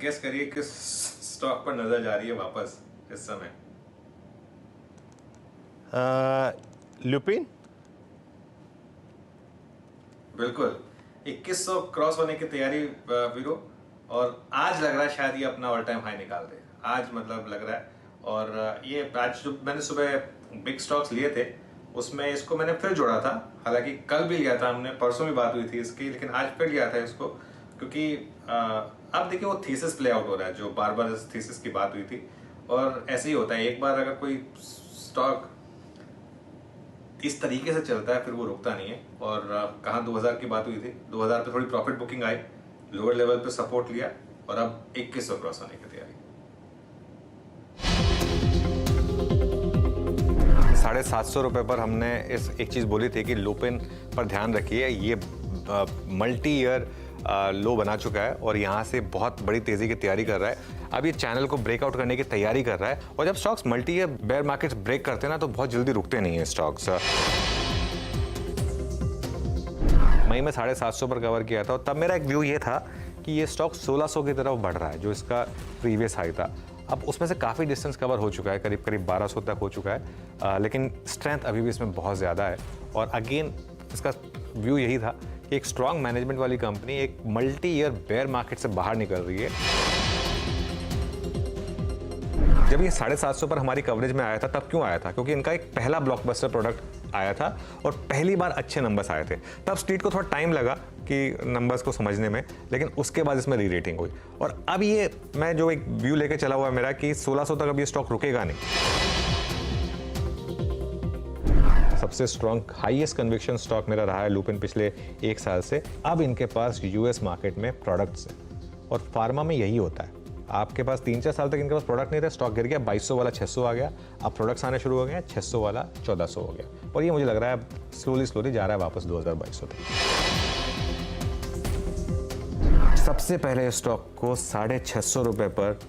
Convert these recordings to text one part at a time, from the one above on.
Guess करिए किस stock पर नजर जा रही है वापस इस समय। लुपिन। बिल्कुल 2100 क्रॉस होने की तैयारी वीरो, और आज लग रहा है शायद ये अपना ऑल टाइम हाई निकाल दे। आज मतलब लग रहा है। और ये आज जो मैंने सुबह बिग स्टॉक्स लिए थे उसमें इसको मैंने फिर जोड़ा था। हालांकि कल भी लिया था हमने, परसों भी बात हुई थी इसकी, लेकिन आज फिर लिया था इसको क्योंकि अब देखिए वो थीसिस प्ले आउट हो रहा है जो बार बार इस थीसिस की बात हुई थी। और ऐसे ही होता है, एक बार अगर कोई स्टॉक इस तरीके से चलता है फिर वो रुकता नहीं है। और कहाँ 2000 की बात हुई थी, 2000 पे थोड़ी प्रॉफिट बुकिंग आई, लोअर लेवल पे सपोर्ट लिया और अब 2100 क्रॉस होने की तैयारी। 750 रुपये पर हमने इस एक चीज़ बोली थी कि लुपिन पर ध्यान रखिए, ये मल्टी ईयर लो बना चुका है और यहाँ से बहुत बड़ी तेज़ी की तैयारी कर रहा है। अब ये चैनल को ब्रेकआउट करने की तैयारी कर रहा है और जब stocks multi year bear markets break करते हैं ना तो बहुत जल्दी रुकते नहीं हैं स्टॉक्स। मई में 750 पर कवर किया था और तब मेरा एक व्यू ये था कि ये स्टॉक 1600 की तरफ बढ़ रहा है जो इसका प्रीवियस हाई था। अब उसमें से काफ़ी डिस्टेंस कवर हो चुका है, करीब करीब 1200 तक हो चुका है, लेकिन स्ट्रेंथ अभी भी इसमें बहुत ज़्यादा है। और अगेन इसका व्यू यही था कि एक स्ट्रॉन्ग मैनेजमेंट वाली कंपनी एक मल्टी ईयर बेयर मार्केट से बाहर निकल रही है। जब ये 750 पर हमारी कवरेज में आया था तब क्यों आया था? क्योंकि इनका एक पहला ब्लॉकबस्टर प्रोडक्ट आया था और पहली बार अच्छे नंबर्स आए थे। तब स्ट्रीट को थोड़ा टाइम लगा कि नंबर्स को समझने में, लेकिन उसके बाद इसमें री रेटिंग हुई। और अब ये मैं जो एक व्यू लेके चला हुआ है मेरा कि 1600 तक अब ये स्टॉक रुकेगा नहीं। सबसे स्ट्रॉन्ग हाईएस्ट कन्विक्शन स्टॉक मेरा रहा है लुपिन पिछले एक साल से। अब इनके पास यूएस मार्केट में प्रोडक्ट्स हैं और फार्मा में यही होता है, आपके पास 3-4 साल तक इनके पास प्रोडक्ट नहीं थे, स्टॉक गिर गया, 2200 वाला 600 आ गया, अब प्रोडक्ट्स आने शुरू हो गए, 600 वाला 1400 हो गया और ये मुझे लग रहा है स्लोली जा रहा है वापस 2022 तक। सबसे पहले स्टॉक को 650 रुपये पर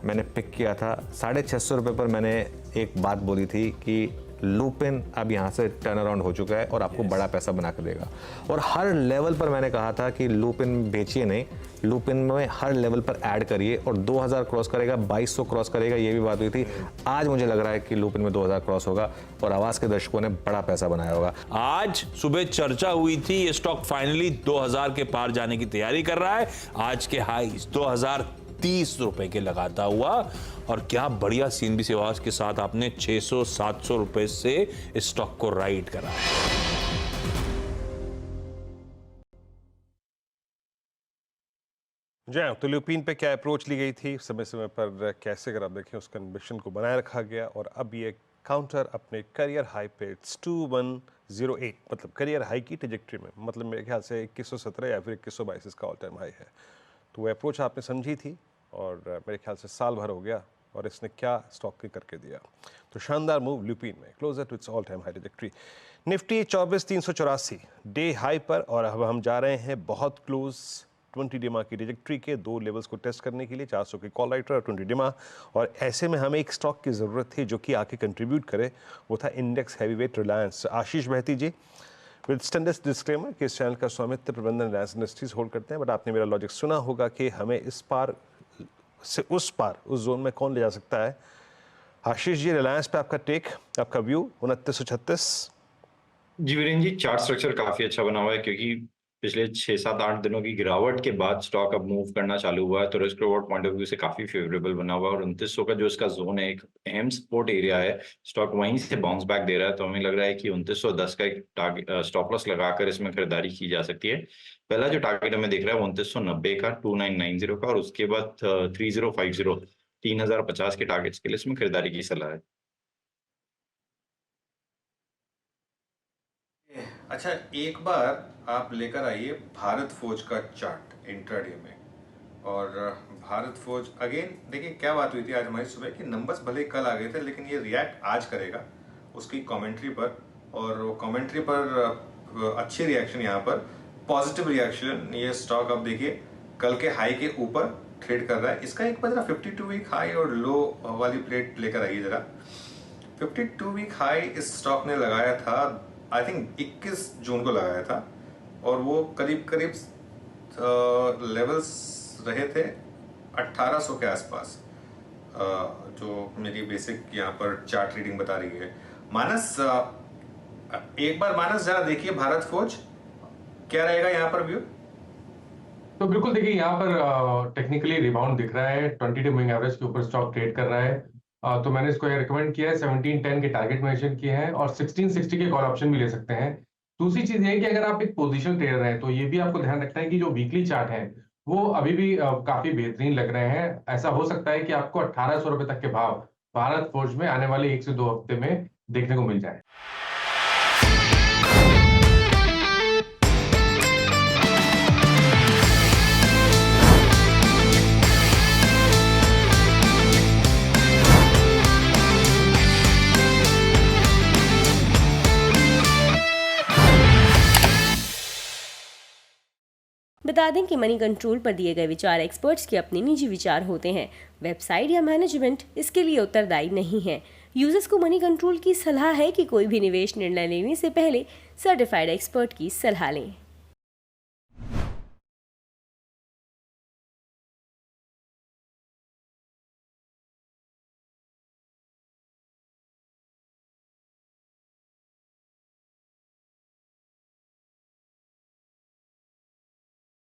मैंने पिक किया था। 650 रुपये पर मैंने एक बात बोली थी कि लुपिन अब यहाँ से टर्न अराउंड हो चुका है और आपको बड़ा पैसा बना कर देगा। और हर लेवल पर मैंने कहा था कि लुपिन बेचिए नहीं, लुपिन में हर लेवल पर ऐड करिए। और 2000 क्रॉस करेगा, 2200 क्रॉस करेगा, ये भी बात हुई थी। आज मुझे लग रहा है कि लुपिन में 2000 क्रॉस होगा और आवाज के दर्शकों ने बड़ा पैसा बनाया होगा। आज सुबह चर्चा हुई थी ये स्टॉक फाइनली 2000 के पार जाने की तैयारी कर रहा है। आज के हाई 2030 रुपए के लगाता हुआ, और क्या बढ़िया सीनबी सेवाज के साथ आपने 600-700 रुपए से इस स्टॉक को राइड करा है। जय तो लुपिन पे क्या अप्रोच ली गई थी, समय समय पर कैसे, अगर आप देखें उस कन्विक्शन को बनाए रखा गया और अब ये काउंटर अपने करियर हाई पे 2108 मतलब करियर हाई की ट्रेजेक्टरी में, मतलब मेरे ख्याल से 2117 या फिर 2122 इसका ऑल टाइम हाई है। तो वो अप्रोच आपने समझी थी और मेरे ख्याल से साल भर हो गया और इसने क्या स्टॉक की करके दिया। तो शानदार मूव लुपिन में, closer to its all time high trajectory. Nifty 24,384 day high पर और अब हम जा रहे हैं बहुत क्लोज 20 डिमा की ट्रेजेक्टरी के दो लेवल्स को टेस्ट करने के लिए, 400 की कॉल राइटर और 20 डिमा। और ऐसे में हमें एक स्टॉक की ज़रूरत थी जो कि आके कंट्रीब्यूट करे, वो था इंडेक्स हैवीवेट रिलायंस। आशीष बहती जी, विद स्टैंडर्ड डिस्क्लेमर कि इस चैनल का स्वामित्व प्रबंधन रिलायंस इंडस्ट्रीज होल्ड करते हैं, बट आपने मेरा लॉजिक सुना होगा कि हमें इस पार से उस पार, उस जोन में कौन ले जा सकता है। आशीष जी, रिलायंस पे आपका टेक, आपका व्यू 2936। जी वीरेंद्र जी, चार्ट स्ट्रक्चर काफी अच्छा बना हुआ है क्योंकि पिछले 6-7-8 दिनों की गिरावट के बाद स्टॉक अब मूव करना चालू हुआ है, तो risk reward point of view से काफी फेवरेबल बना हुआ है। और 2900 का जो इसका जोन है, एक अहम सपोर्ट एरिया है, स्टॉक वहीं से बाउंस बैक दे रहा है। तो हमें लग रहा है कि 2910 का एक टारगेट स्टॉप लॉस लगाकर इसमें खरीदारी की जा सकती है। पहला जो टारगेट हमें दिख रहा है 2990 का, 2990 का, और उसके बाद 3050 3050 के टारगेट्स के लिए इसमें खरीदारी की सलाह है। अच्छा, एक बार आप लेकर आइए भारत फौज का चार्ट इंट्राडे में। और भारत फौज अगेन देखिए क्या बात हुई थी आज हमारी सुबह कि नंबर्स भले कल आ गए थे लेकिन ये रिएक्ट आज करेगा उसकी कमेंट्री पर, और वो कमेंट्री पर अच्छी रिएक्शन, यहाँ पर पॉजिटिव रिएक्शन। ये स्टॉक अब देखिए कल के हाई के ऊपर ट्रेड कर रहा है। इसका एक बार जरा 52 वीक हाई और लो वाली प्लेट लेकर आइए जरा। 52 वीक हाई इस स्टॉक ने लगाया था आई थिंक 21 जून को लगाया था, और वो करीब करीब लेवल्स रहे थे 1800 के आसपास, जो मेरी बेसिक यहाँ पर चार्ट रीडिंग बता रही है। मानस, एक बार मानस जरा देखिए भारत फोर्ज क्या रहेगा यहाँ पर व्यू। तो बिल्कुल देखिए, यहाँ पर टेक्निकली रिबाउंड दिख रहा है, 22 मूविंग एवरेज के ऊपर स्टॉक ट्रेड कर रहा है। तो मैंने इसको रिकमेंड किया है, 1710 के टारगेट मेंशन किए हैं और 1660 के कॉल ऑप्शन भी ले सकते हैं। दूसरी चीज ये है कि अगर आप एक पोजीशन ट्रेडर हैं तो ये भी आपको ध्यान रखना है कि जो वीकली चार्ट है वो अभी भी काफी बेहतरीन लग रहे हैं। ऐसा हो सकता है कि आपको 1800 रुपए तक के भाव भारत फोर्ज में आने वाले 1 से 2 हफ्ते में देखने को मिल जाए। बता दें कि मनी कंट्रोल पर दिए गए विचार एक्सपर्ट्स के अपने निजी विचार होते हैं। वेबसाइट या मैनेजमेंट इसके लिए उत्तरदायी नहीं है। यूजर्स को मनी कंट्रोल की सलाह है कि कोई भी निवेश निर्णय लेने से पहले सर्टिफाइड एक्सपर्ट की सलाह लें।